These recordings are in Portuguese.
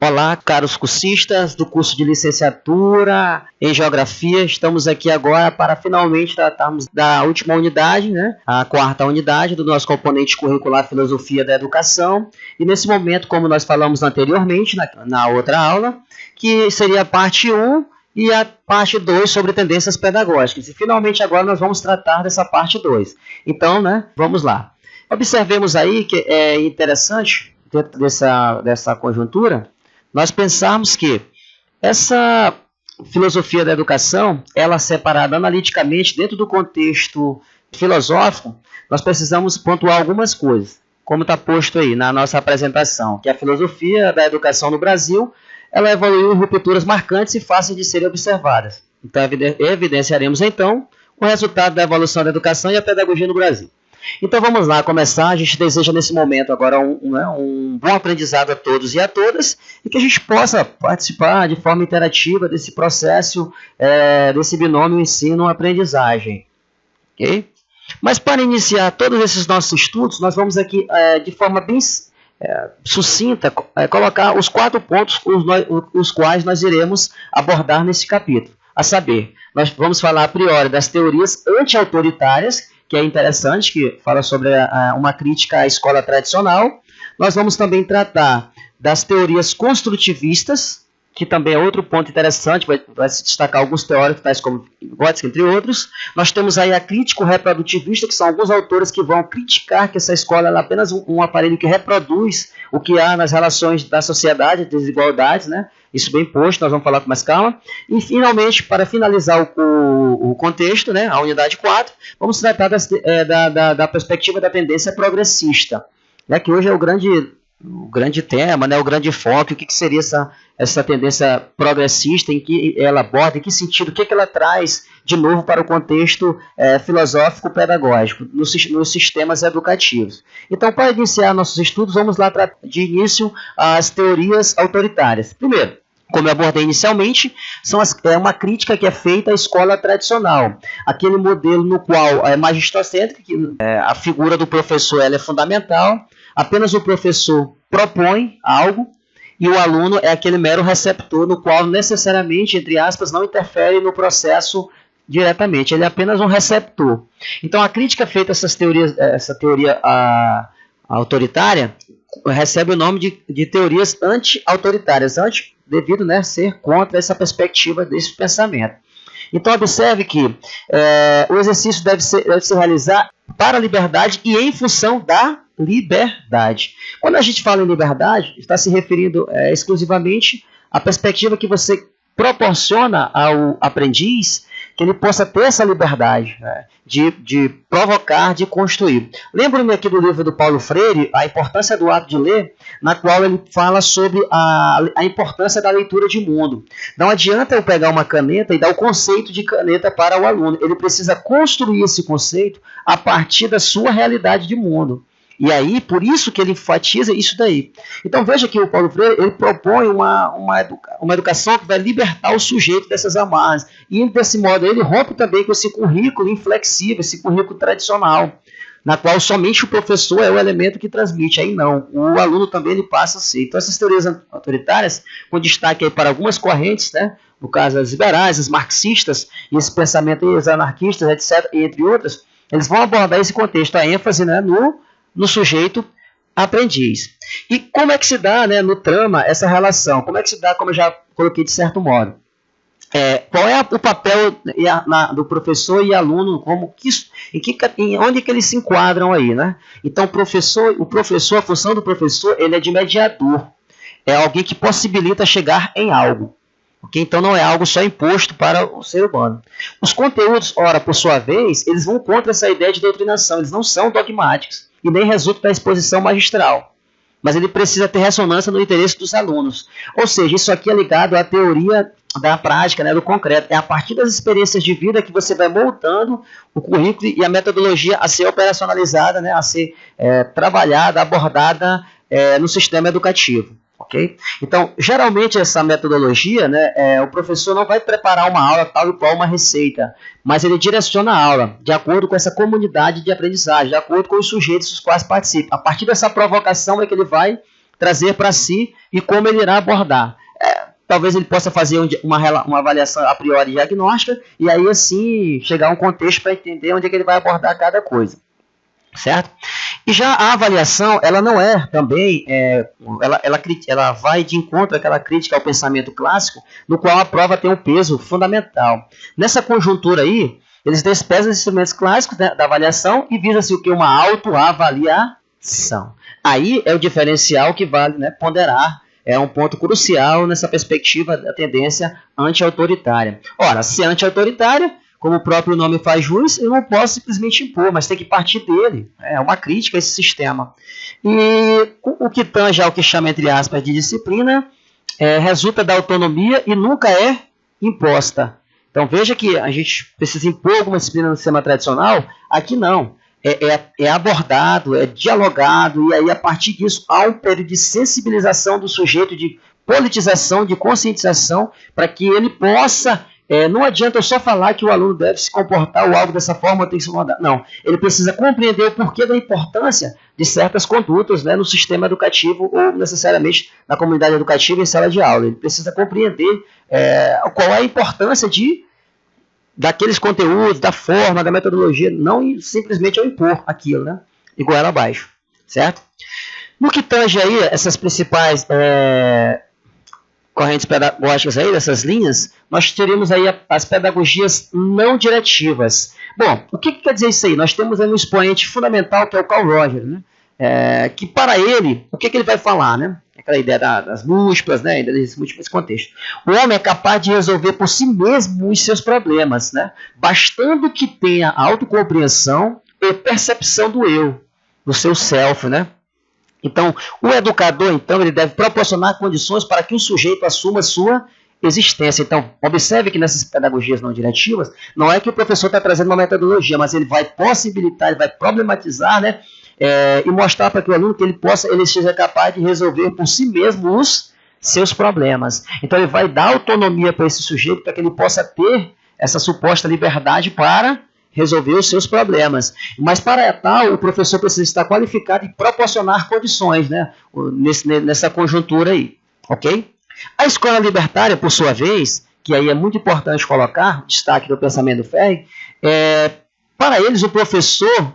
Olá, caros cursistas do curso de licenciatura em Geografia. Estamos aqui agora para finalmente tratarmos da última unidade, né? A quarta unidade do nosso componente curricular Filosofia da Educação. E nesse momento, como nós falamos anteriormente na outra aula, que seria a parte 1 e a parte 2 sobre tendências pedagógicas. E finalmente agora nós vamos tratar dessa parte 2. Então, né? Vamos lá. Observemos aí que é interessante, dentro dessa conjuntura, nós pensarmos que essa filosofia da educação, ela separada analiticamente dentro do contexto filosófico, nós precisamos pontuar algumas coisas, como está posto aí na nossa apresentação, que a filosofia da educação no Brasil, ela evoluiu em rupturas marcantes e fáceis de serem observadas. Então, evidenciaremos, então, o resultado da evolução da educação e a pedagogia no Brasil. Então vamos lá começar. A gente deseja nesse momento agora um bom aprendizado a todos e a todas e que a gente possa participar de forma interativa desse processo, desse binômio ensino-aprendizagem. Okay? Mas para iniciar todos esses nossos estudos, nós vamos aqui de forma bem sucinta colocar os 4 pontos os quais nós iremos abordar nesse capítulo. A saber, nós vamos falar a priori das teorias anti-autoritárias, que é interessante, que fala sobre uma crítica à escola tradicional. Nós vamos também tratar das teorias construtivistas, que também é outro ponto interessante, vai se destacar alguns teóricos, tais como Vygotsky, entre outros. Nós temos aí a crítico-reprodutivista, que são alguns autores que vão criticar que essa escola é apenas um aparelho que reproduz o que há nas relações da sociedade, desigualdades, né? Isso bem posto, nós vamos falar com mais calma. E, finalmente, para finalizar o contexto, né, a unidade 4, vamos tratar da perspectiva da tendência progressista, né, que hoje é o grande tema, né, o grande foco. O que seria essa tendência progressista, em que ela aborda, em que sentido, o que ela traz de novo para o contexto filosófico-pedagógico, nos sistemas educativos. Então, para iniciar nossos estudos, vamos lá de início as teorias autoritárias. Primeiro, como eu abordei inicialmente, é uma crítica que é feita à escola tradicional, aquele modelo no qual é magistrocêntrico, que a figura do professor ela é fundamental, apenas o professor propõe algo e o aluno é aquele mero receptor, no qual necessariamente, entre aspas, não interfere no processo diretamente, ele é apenas um receptor. Então a crítica feita a essa teoria autoritária recebe o nome de teorias anti-autoritárias, devido, né, ser contra essa perspectiva desse pensamento. Então observe que o exercício deve se realizar para a liberdade e em função da liberdade. Quando a gente fala em liberdade, está se referindo exclusivamente à perspectiva que você proporciona ao aprendiz, que ele possa ter essa liberdade, né, de provocar, de construir. Lembro-me aqui do livro do Paulo Freire, A Importância do Ato de Ler, na qual ele fala sobre a importância da leitura de mundo. Não adianta eu pegar uma caneta e dar o conceito de caneta para o aluno. Ele precisa construir esse conceito a partir da sua realidade de mundo. E aí, por isso que ele enfatiza isso daí. Então veja que o Paulo Freire ele propõe uma educação que vai libertar o sujeito dessas amarras. E desse modo ele rompe também com esse currículo inflexível, esse currículo tradicional, na qual somente o professor é o elemento que transmite. Aí não, o aluno também ele passa a ser. Então essas teorias autoritárias, com destaque aí para algumas correntes, né, no caso as liberais, as marxistas, e esse pensamento aí, os anarquistas, etc., entre outras, eles vão abordar esse contexto, a ênfase, né, no sujeito aprendiz. E como é que se dá, né, no trama essa relação? Como é que se dá, como eu já coloquei de certo modo? Qual é o papel do professor e aluno, onde que eles se enquadram aí, né? Então, a função do professor, ele é de mediador. É alguém que possibilita chegar em algo. Okay? Então, não é algo só imposto para o ser humano. Os conteúdos, ora, por sua vez, eles vão contra essa ideia de doutrinação. Eles não são dogmáticos e nem resultam da exposição magistral. Mas ele precisa ter ressonância no interesse dos alunos. Ou seja, isso aqui é ligado à teoria da prática, né, do concreto. É a partir das experiências de vida que você vai moldando o currículo e a metodologia a ser operacionalizada, né, a ser trabalhada, abordada no sistema educativo. Okay? Então, geralmente essa metodologia, né, o professor não vai preparar uma aula tal e qual uma receita, mas ele direciona a aula de acordo com essa comunidade de aprendizagem, de acordo com os sujeitos dos quais participa. A partir dessa provocação é que ele vai trazer para si e como ele irá abordar. Talvez ele possa fazer uma avaliação a priori diagnóstica e aí assim chegar a um contexto para entender onde é que ele vai abordar cada coisa. Certo? E já a avaliação, ela não é também, ela vai de encontro àquela crítica ao pensamento clássico, no qual a prova tem um peso fundamental. Nessa conjuntura aí, eles desprezam os instrumentos clássicos da avaliação e visa-se o que? Uma autoavaliação. Aí é o diferencial que vale, né, ponderar, é um ponto crucial nessa perspectiva da tendência anti-autoritária. Ora, se é anti-autoritária, como o próprio nome faz jus, eu não posso simplesmente impor, mas tem que partir dele. É uma crítica a esse sistema. E o que tange ao que chama, entre aspas, de disciplina, resulta da autonomia e nunca é imposta. Então veja que a gente precisa impor alguma disciplina no sistema tradicional, aqui não. É abordado, é dialogado, e aí a partir disso há um período de sensibilização do sujeito, de politização, de conscientização, para que ele possa... não adianta eu só falar que o aluno deve se comportar ou algo dessa forma, tem que se mudar. Não, ele precisa compreender o porquê da importância de certas condutas, né, no sistema educativo ou necessariamente na comunidade educativa em sala de aula. Ele precisa compreender qual é a importância daqueles conteúdos, da forma, da metodologia, não simplesmente eu impor aquilo, né, igual ela abaixo, certo? No que tange aí essas principais... correntes pedagógicas aí, dessas linhas, nós teríamos aí as pedagogias não diretivas. Bom, o que quer dizer isso aí? Nós temos aí um expoente fundamental que é o Carl Rogers, né? Que para ele, o que ele vai falar, né? Aquela ideia das múltiplas, né? Desses múltiplos contextos. O homem é capaz de resolver por si mesmo os seus problemas, né? Bastando que tenha autocompreensão e percepção do eu, do seu self, né? Então, o educador, então, ele deve proporcionar condições para que o sujeito assuma sua existência. Então, observe que nessas pedagogias não diretivas, não é que o professor está trazendo uma metodologia, mas ele vai possibilitar, ele vai problematizar, né, e mostrar para que o aluno que ele seja capaz de resolver por si mesmo os seus problemas. Então, ele vai dar autonomia para esse sujeito para que ele possa ter essa suposta liberdade para resolver os seus problemas. Mas para tal, o professor precisa estar qualificado e proporcionar condições, né, nessa conjuntura aí, ok? A escola libertária, por sua vez, que aí é muito importante colocar, destaque do pensamento do Ferri, para eles o professor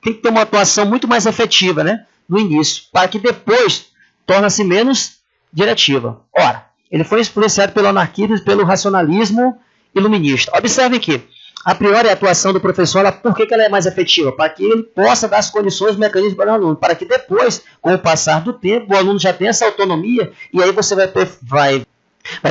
tem que ter uma atuação muito mais efetiva, né, no início, para que depois torne-se menos diretiva. Ora, ele foi influenciado pelo anarquismo e pelo racionalismo iluminista. Observem que a priori, a atuação do professor, por que ela é mais efetiva? Para que ele possa dar as condições, os mecanismos para o aluno, para que depois, com o passar do tempo, o aluno já tenha essa autonomia e aí você vai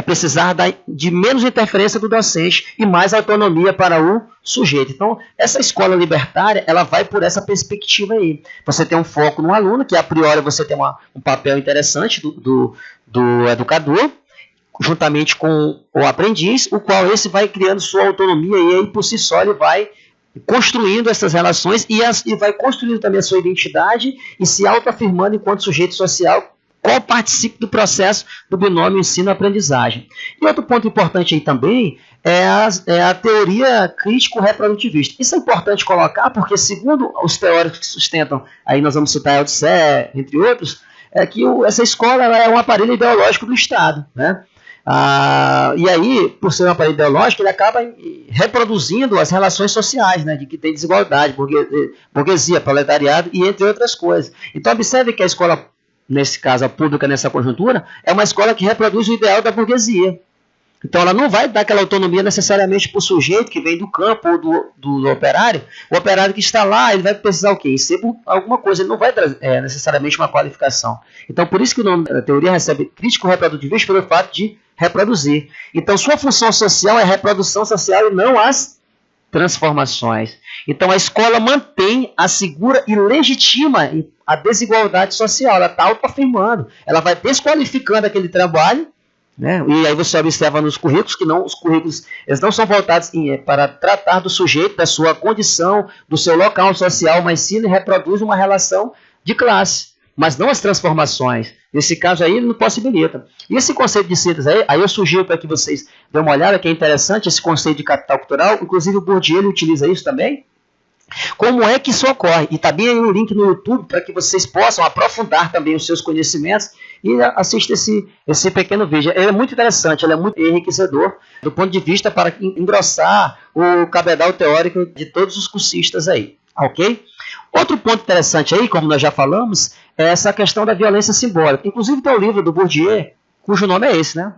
precisar de menos interferência do docente e mais autonomia para o sujeito. Então, essa escola libertária, ela vai por essa perspectiva aí. Você tem um foco no aluno, que a priori você tem um papel interessante do educador, juntamente com o aprendiz, o qual esse vai criando sua autonomia e aí por si só ele vai construindo essas relações e vai construindo também a sua identidade e se autoafirmando enquanto sujeito social, qual participa do processo do binômio ensino-aprendizagem. E outro ponto importante aí também é a teoria crítico-reprodutivista. Isso é importante colocar porque, segundo os teóricos que sustentam, aí nós vamos citar Althusser, entre outros, que essa escola é um aparelho ideológico do Estado, né? E aí, por ser um aparelho ideológico, ele acaba reproduzindo as relações sociais, né, de que tem desigualdade, burguesia, proletariado e entre outras coisas. Então, observe que a escola, nesse caso, a pública nessa conjuntura, é uma escola que reproduz o ideal da burguesia. Então, ela não vai dar aquela autonomia necessariamente para o sujeito que vem do campo ou do operário. O operário que está lá, ele vai precisar o quê? Recebe alguma coisa, ele não vai trazer necessariamente uma qualificação. Então, por isso que o nome da teoria recebe crítico-reprodutivista pelo fato de reproduzir. Então, sua função social é a reprodução social e não as transformações. Então, a escola mantém, assegura e legitima a desigualdade social. Ela está autoafirmando. Ela vai desqualificando aquele trabalho, né? E aí você observa nos currículos que os currículos eles não são voltados para tratar do sujeito, da sua condição, do seu local social, mas sim ele reproduz uma relação de classe, mas não as transformações. Nesse caso aí, ele não possibilita. E esse conceito de síntese aí eu sugiro para que vocês dêem uma olhada, que é interessante esse conceito de capital cultural. Inclusive o Bourdieu ele utiliza isso também. Como é que isso ocorre? E está bem aí um link no YouTube para que vocês possam aprofundar também os seus conhecimentos e assista esse pequeno vídeo. Ele é muito interessante, ele é muito enriquecedor do ponto de vista para engrossar o cabedal teórico de todos os cursistas aí, ok? Outro ponto interessante aí, como nós já falamos, é essa questão da violência simbólica. Inclusive tem um livro do Bourdieu, cujo nome é esse, né?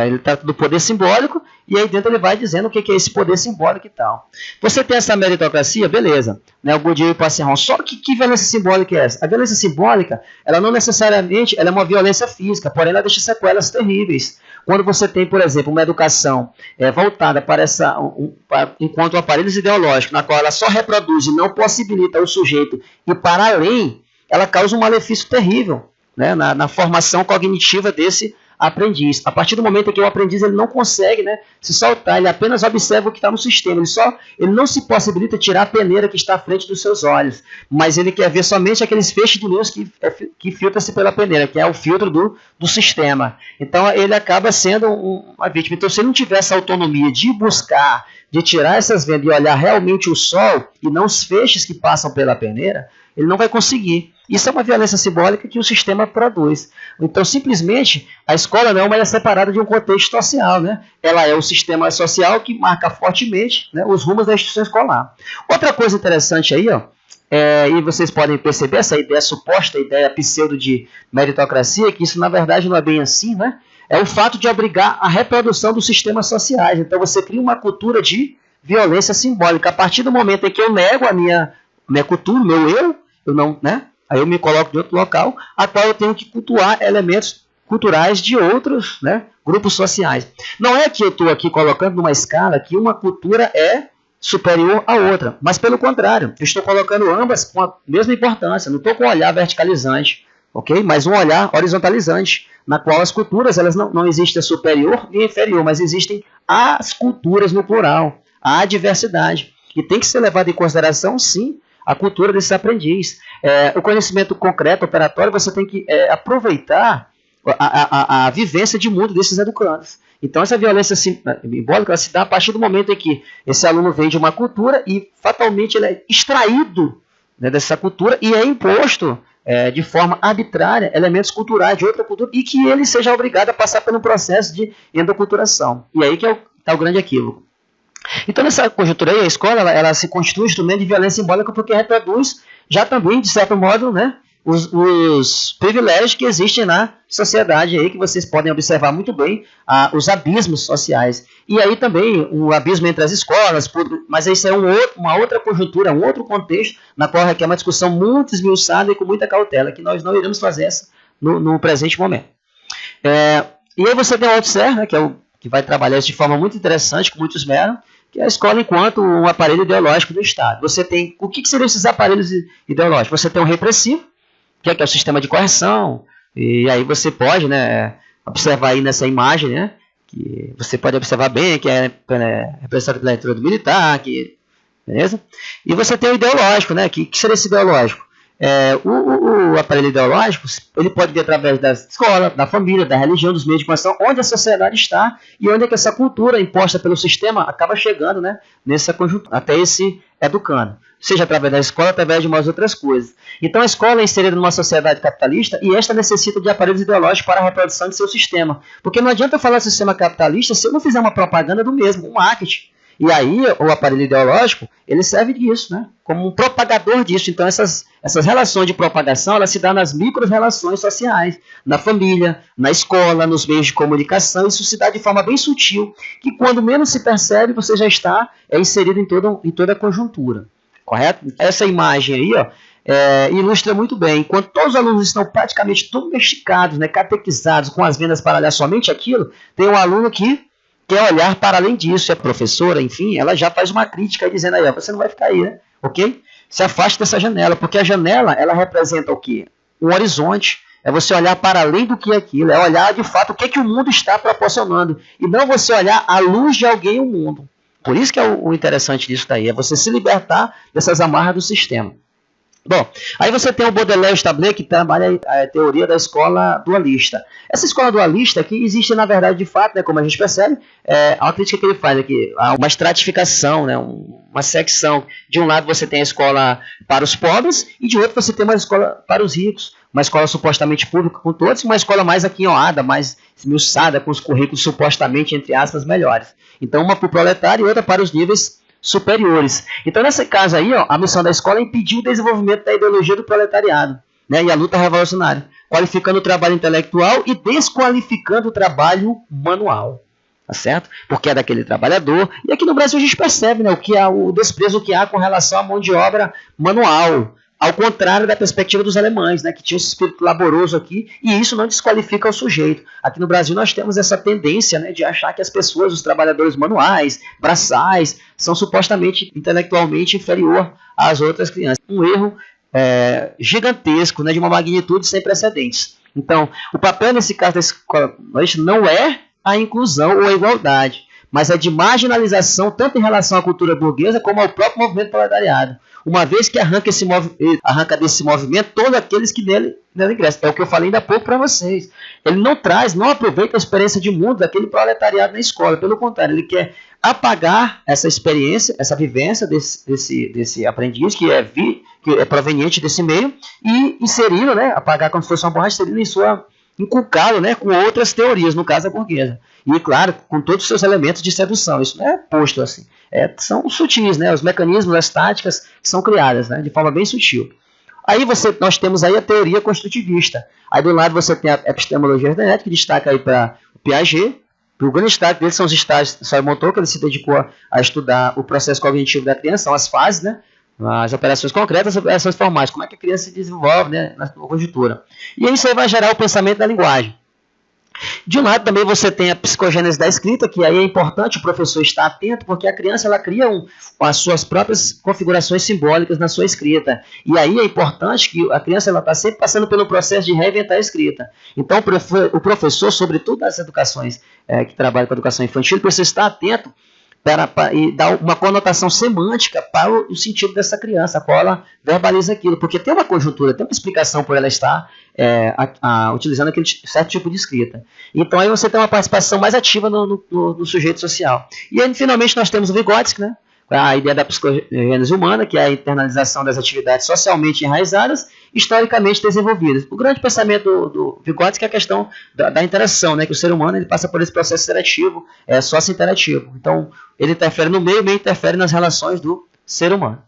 Ele trata do poder simbólico e aí dentro ele vai dizendo o que é esse poder simbólico e tal. Você tem essa meritocracia, beleza, né? O Bourdieu e o Passeron. Só que violência simbólica é essa? A violência simbólica, ela não necessariamente ela é uma violência física, porém ela deixa sequelas terríveis. Quando você tem, por exemplo, uma educação voltada para enquanto aparelhos ideológicos, na qual ela só reproduz e não possibilita o sujeito ir para além, ela causa um malefício terrível, né? Na formação cognitiva desse aprendiz. A partir do momento em que o aprendiz ele não consegue, né, se soltar, ele apenas observa o que está no sistema, ele não se possibilita tirar a peneira que está à frente dos seus olhos, mas ele quer ver somente aqueles feixes de luz que filtra-se pela peneira, que é o filtro do sistema. Então ele acaba sendo uma vítima. Então se ele não tiver essa autonomia de buscar, de tirar essas vendas e olhar realmente o sol e não os feixes que passam pela peneira, ele não vai conseguir. Isso é uma violência simbólica que o sistema produz. Então, simplesmente, a escola não é separada de um contexto social, né? Ela é o sistema social que marca fortemente, né, os rumos da instituição escolar. Outra coisa interessante aí, ó, e vocês podem perceber essa ideia suposta, ideia pseudo de meritocracia, que isso na verdade não é bem assim, né? É o fato de obrigar a reprodução dos sistemas sociais. Então, você cria uma cultura de violência simbólica. A partir do momento em que eu nego a minha cultura, meu eu não, né? Aí eu me coloco de outro local, a qual eu tenho que cultuar elementos culturais de outros, né, grupos sociais. Não é que eu estou aqui colocando numa escala que uma cultura é superior à outra, mas pelo contrário, eu estou colocando ambas com a mesma importância, não estou com um olhar verticalizante, ok? Mas um olhar horizontalizante, na qual as culturas elas não existem superior nem inferior, mas existem as culturas no plural, a diversidade, e tem que ser levado em consideração, sim, a cultura desse aprendiz. O conhecimento concreto, operatório, você tem que aproveitar a vivência de mundo desses educandos. Então, essa violência simbólica ela se dá a partir do momento em que esse aluno vem de uma cultura e, fatalmente, ele é extraído, né, dessa cultura e é imposto de forma arbitrária elementos culturais de outra cultura e que ele seja obrigado a passar por um processo de endoculturação. E aí que está o grande equívoco. Então, nessa conjuntura aí, a escola ela se constitui um instrumento de violência simbólica porque reproduz já também, de certo modo, né, os privilégios que existem na sociedade aí, que vocês podem observar muito bem, os abismos sociais. E aí também o abismo entre as escolas, mas isso é uma outra conjuntura, um outro contexto, na qual requer uma discussão muito esmiuçada e com muita cautela, que nós não iremos fazer essa no presente momento. E aí você tem o Althusser, né, que vai trabalhar isso de forma muito interessante, com muito esmero, que é a escola enquanto um aparelho ideológico do Estado. Você tem, o que seriam esses aparelhos ideológicos? Você tem um repressivo, que é o sistema de correção, e aí você pode, né, observar aí nessa imagem, né, que você pode observar bem, que é representado pela leitura do militar, beleza? E você tem o ideológico, né, que seria esse ideológico? O aparelho ideológico ele pode vir através da escola, da família, da religião, dos meios de comunicação, onde a sociedade está e onde é que essa cultura imposta pelo sistema acaba chegando, né, nessa conjuntura, até esse educando, seja através da escola, através de umas outras coisas. Então a escola é inserida numa sociedade capitalista e esta necessita de aparelhos ideológicos para a reprodução de seu sistema, porque não adianta eu falar de sistema capitalista se eu não fizer uma propaganda do mesmo, um marketing. E aí o aparelho ideológico ele serve disso, né, como um propagador disso. Então essas relações de propagação elas se dão nas micro-relações sociais, na família, na escola, nos meios de comunicação. Isso se dá de forma bem sutil, que quando menos se percebe você já está inserido em toda a conjuntura. Correto? Essa imagem aí, ó, ilustra muito bem. Enquanto todos os alunos estão praticamente domesticados, né, catequizados, com as vendas para olhar somente aquilo, tem um aluno que quer olhar para além disso. E a professora, enfim, ela já faz uma crítica dizendo aí, ó, você não vai ficar aí, né? Ok? Se afaste dessa janela, porque a janela, ela representa o quê? Um horizonte. É você olhar para além do que é aquilo. É olhar, de fato, o que é que o mundo está proporcionando. E não você olhar à luz de alguém o mundo. Por isso que é o interessante disso daí. É você se libertar dessas amarras do sistema. Bom, aí você tem o Baudelaire Stabler, que trabalha a teoria da escola dualista. Essa escola dualista aqui existe, na verdade, de fato, né, como a gente percebe, a crítica que ele faz aqui, há uma estratificação, né, uma uma secção. De um lado você tem a escola para os pobres e de outro você tem uma escola para os ricos. Uma escola supostamente pública com todos, uma escola mais aquinhoada, mais esmiuçada, com os currículos supostamente, entre aspas, melhores. Então, uma para o proletário e outra para os níveis superiores. Então, nesse caso aí, ó, a missão da escola é impedir o desenvolvimento da ideologia do proletariado, né, e a luta revolucionária, qualificando o trabalho intelectual e desqualificando o trabalho manual. Tá certo? Porque é daquele trabalhador. E aqui no Brasil a gente percebe, né, o desprezo que há com relação à mão de obra manual. Ao contrário da perspectiva dos alemães, né, que tinha esse espírito laboroso aqui, e isso não desqualifica o sujeito. Aqui no Brasil nós temos essa tendência, né, de achar que as pessoas, os trabalhadores manuais, braçais, são supostamente intelectualmente inferior às outras crianças. Um erro gigantesco, né, de uma magnitude sem precedentes. Então, o papel nesse caso da escola não é a inclusão ou a igualdade, mas é de marginalização tanto em relação à cultura burguesa como ao próprio movimento proletariado, uma vez que arranca desse movimento todos aqueles que nele ingressam. É o que eu falei ainda há pouco para vocês. Ele não aproveita a experiência de mundo daquele proletariado na escola, pelo contrário, ele quer apagar essa experiência, essa vivência desse aprendiz que é proveniente desse meio e inseri-lo, né, apagar como se fosse uma borracha, inculcá-lo, né, com outras teorias, no caso a burguesa. E, claro, com todos os seus elementos de sedução. Isso não é posto assim. São sutis, né, os mecanismos, as táticas que são criadas, né, de forma bem sutil. Aí nós temos aí a teoria construtivista. Aí do lado você tem a epistemologia genética, que destaca aí para o Piaget. O grande destaque dele são os estágios de Simon-Motor, que ele se dedicou a estudar o processo cognitivo da criança, são as fases, né, as operações concretas, as operações formais, como é que a criança se desenvolve, né, na conjuntura. E isso aí vai gerar o pensamento da linguagem. De um lado também você tem a psicogênese da escrita, que aí é importante o professor estar atento, porque a criança ela cria as suas próprias configurações simbólicas na sua escrita. E aí é importante que a criança está sempre passando pelo processo de reinventar a escrita. Então o professor, sobretudo nas educações que trabalham com a educação infantil, precisa estar atento e dar uma conotação semântica para o sentido dessa criança, a qual ela verbaliza aquilo, porque tem uma conjuntura, tem uma explicação por ela estar utilizando aquele certo tipo de escrita. Então aí você tem uma participação mais ativa no sujeito social. E aí finalmente nós temos o Vygotsky, né? A ideia da psicogênese humana, que é a internalização das atividades socialmente enraizadas, historicamente desenvolvidas. O grande pensamento do Vygotsky é a questão da interação, né? Que o ser humano ele passa por esse processo seletivo, sócio-interativo. Então, ele interfere no meio, o meio interfere nas relações do ser humano.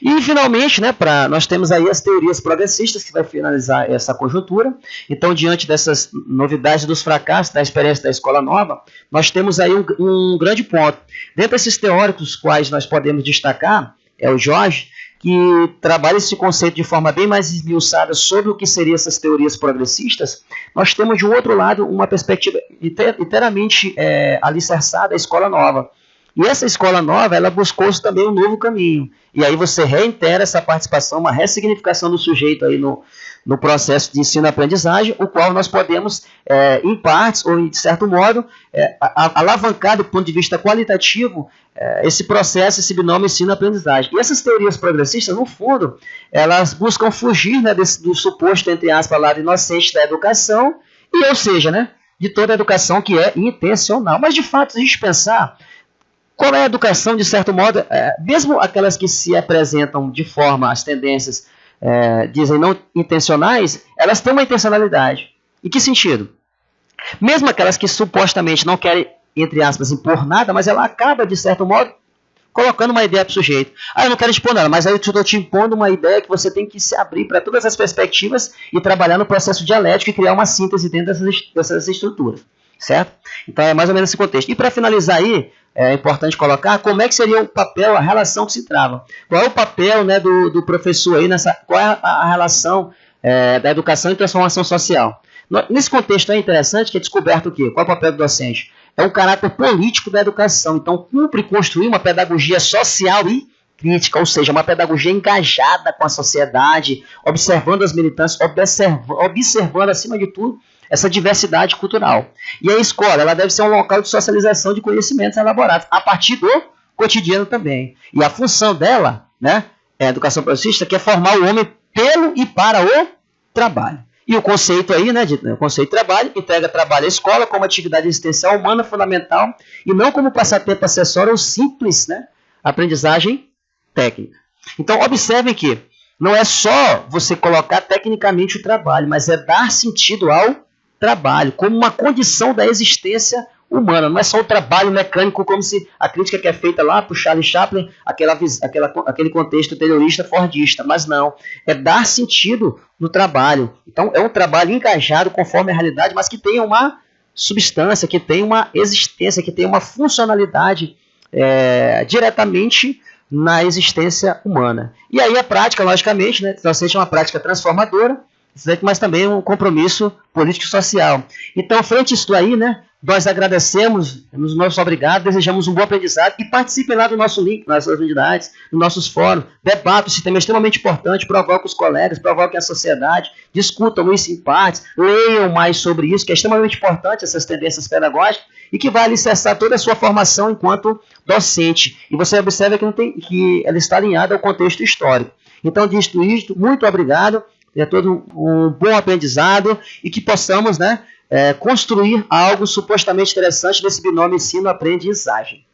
E, finalmente, né, nós temos aí as teorias progressistas, que vai finalizar essa conjuntura. Então, diante dessas novidades dos fracassos da experiência da escola nova, nós temos aí um grande ponto. Dentre desses teóricos quais nós podemos destacar, é o George, que trabalha esse conceito de forma bem mais esmiuçada sobre o que seriam essas teorias progressistas. Nós temos, de um outro lado, uma perspectiva inteiramente alicerçada à escola nova. E essa escola nova, ela buscou também um novo caminho. E aí você reitera essa participação, uma ressignificação do sujeito aí no processo de ensino-aprendizagem, o qual nós podemos, em partes, ou de certo modo, alavancar do ponto de vista qualitativo esse processo, esse binômio ensino-aprendizagem. E essas teorias progressistas, no fundo, elas buscam fugir, né, do suposto, entre aspas, lado inocente da educação, e, ou seja, né, de toda a educação que é intencional. Mas, de fato, se a gente pensar, qual é a educação, de certo modo, mesmo aquelas que se apresentam de forma, as tendências dizem não intencionais, elas têm uma intencionalidade. Em que sentido? Mesmo aquelas que supostamente não querem, entre aspas, impor nada, mas ela acaba, de certo modo, colocando uma ideia para o sujeito. Eu não quero impor nada, mas aí eu estou te impondo uma ideia que você tem que se abrir para todas as perspectivas e trabalhar no processo dialético e criar uma síntese dentro dessas estruturas. Certo? Então é mais ou menos esse contexto. E para finalizar aí, é importante colocar como é que seria o papel, a relação que se trava. Qual é o papel, né, do professor aí, qual é a relação da educação e transformação social. Nesse contexto é interessante que é descoberto o quê? Qual é o papel do docente? É um caráter político da educação. Então cumpre construir uma pedagogia social e crítica, ou seja, uma pedagogia engajada com a sociedade, observando as militâncias, observando acima de tudo essa diversidade cultural. E a escola, ela deve ser um local de socialização de conhecimentos elaborados, a partir do cotidiano também. E a função dela, né, a educação progressista, que é formar o homem pelo e para o trabalho. E o conceito aí, né, o conceito de trabalho, entrega trabalho à escola como atividade existencial humana fundamental, e não como passatempo acessório ou simples, né, aprendizagem técnica. Então, observem que não é só você colocar tecnicamente o trabalho, mas é dar sentido ao trabalho, como uma condição da existência humana. Não é só o trabalho mecânico, como se a crítica que é feita lá para o Charlie Chaplin, aquele contexto terrorista fordista, mas não. É dar sentido no trabalho. Então, é um trabalho engajado conforme a realidade, mas que tenha uma substância, que tenha uma existência, que tenha uma funcionalidade diretamente na existência humana. E aí a prática, logicamente, né, seja uma prática transformadora, mas também um compromisso político e social. Então, frente a isso aí, né, nós agradecemos, nos nossos obrigados, desejamos um bom aprendizado e participem lá do nosso link, nas nossas unidades, nos nossos fóruns, debatam esse tema extremamente importante, provoquem os colegas, provoquem a sociedade, discutam isso em partes, leiam mais sobre isso, que é extremamente importante, essas tendências pedagógicas, e que vai alicerçar toda a sua formação enquanto docente. E você observa que ela está alinhada ao contexto histórico. Então, dito isto, muito obrigado, é todo um bom aprendizado e que possamos, né, construir algo supostamente interessante nesse binômio ensino-aprendizagem.